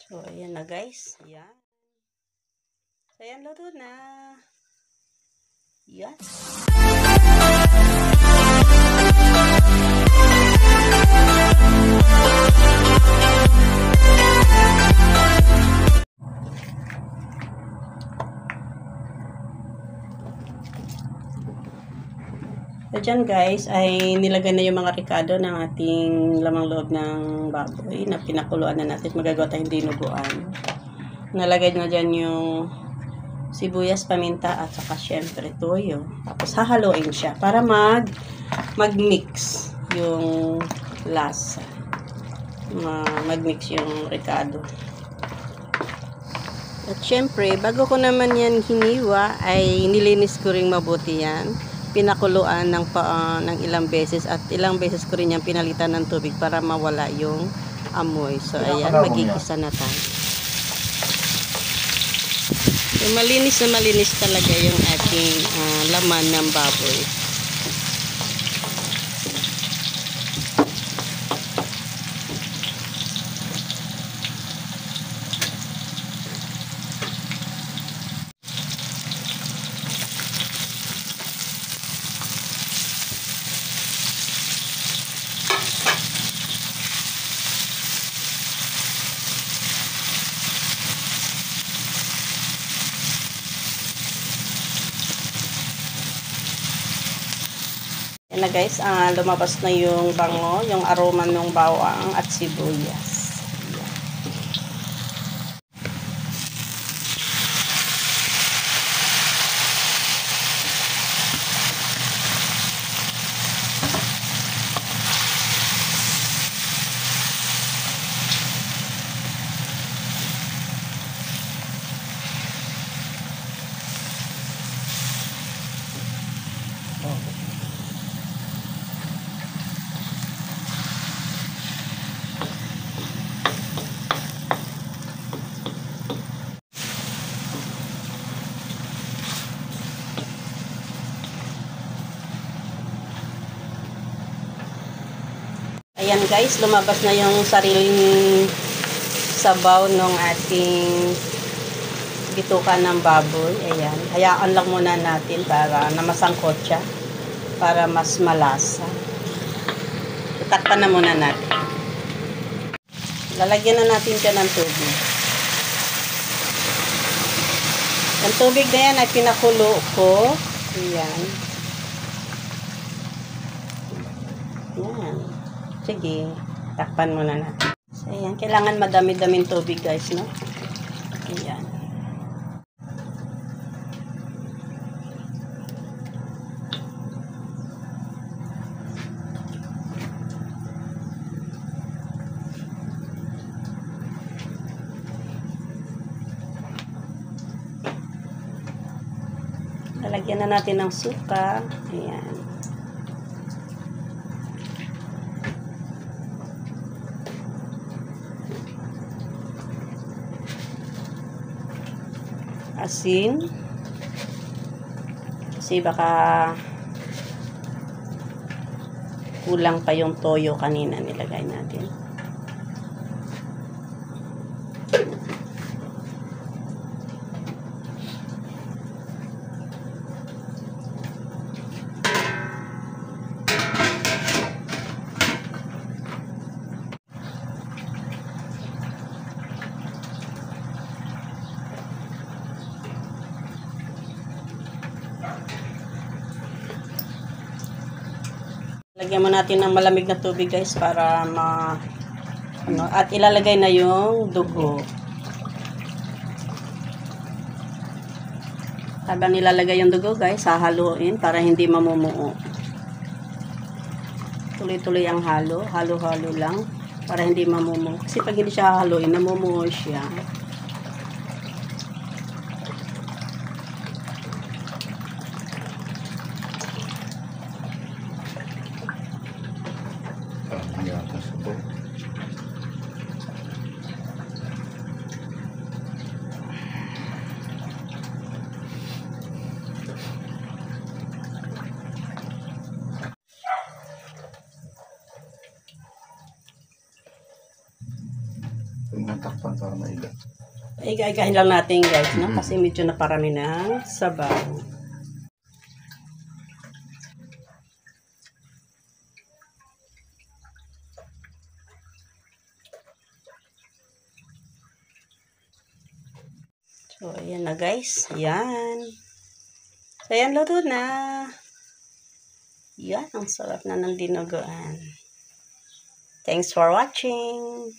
So, ayan na guys. Ayan. So, ayan, luto na. Ayan. So, dyan guys, ay nilagay na yung mga ricado ng ating lamang loob ng baboy na pinakuluan na natin. Magagawa tayong dinuguan. Nalagay na dyan yung sibuyas, paminta, at saka syempre toyo. Tapos hahaluin siya para mag-mix yung lasa. Mag-mix yung ricado. At syempre, bago ko naman yan hiniwa, ay nilinis ko ring mabuti yan. Pinakuluan ng ilang beses at ilang beses ko rin yan pinalitan ng tubig para mawala yung amoy. So, ayan, magigisa na tayo. So, malinis na malinis talaga yung ating laman ng baboy. Yan na guys, lumabas na yung bango, yung aroma ng bawang at sibuyas. Ayan guys, lumabas na yung sariling sabaw ng ating bituka ng baboy. Ayan, hayaan lang muna natin para na masangkot siya, para mas malasa. Itakpan na muna natin. Lalagyan na natin dyan ng tubig. Ang tubig na yan ay pinakulo ko. Ayan. Ayan. Sige, takpan muna natin. So, ayan. Kailangan madami-daming tubig guys, no? Ayan. Lalagyan na natin ng suka. Ayan. Asin. Kasi baka kulang pa yung toyo kanina nilagay natin. Lagyan mo natin ng malamig na tubig guys para at ilalagay na yung dugo. Habang nilalagay yung dugo guys, hahaluin para hindi mamumuo. Tuloy-tuloy ang halo-halo lang para hindi mamumuo. Kasi pag hindi siya hahaluin, namumuo siya. ng takpan para maiga. Iga-igahin lang natin guys, no? Kasi medyo naparami ng sabaw. So, ayan na guys. Ayan. So, ayan, luto na. Yan, ang sarap na ng dinuguan. Thanks for watching.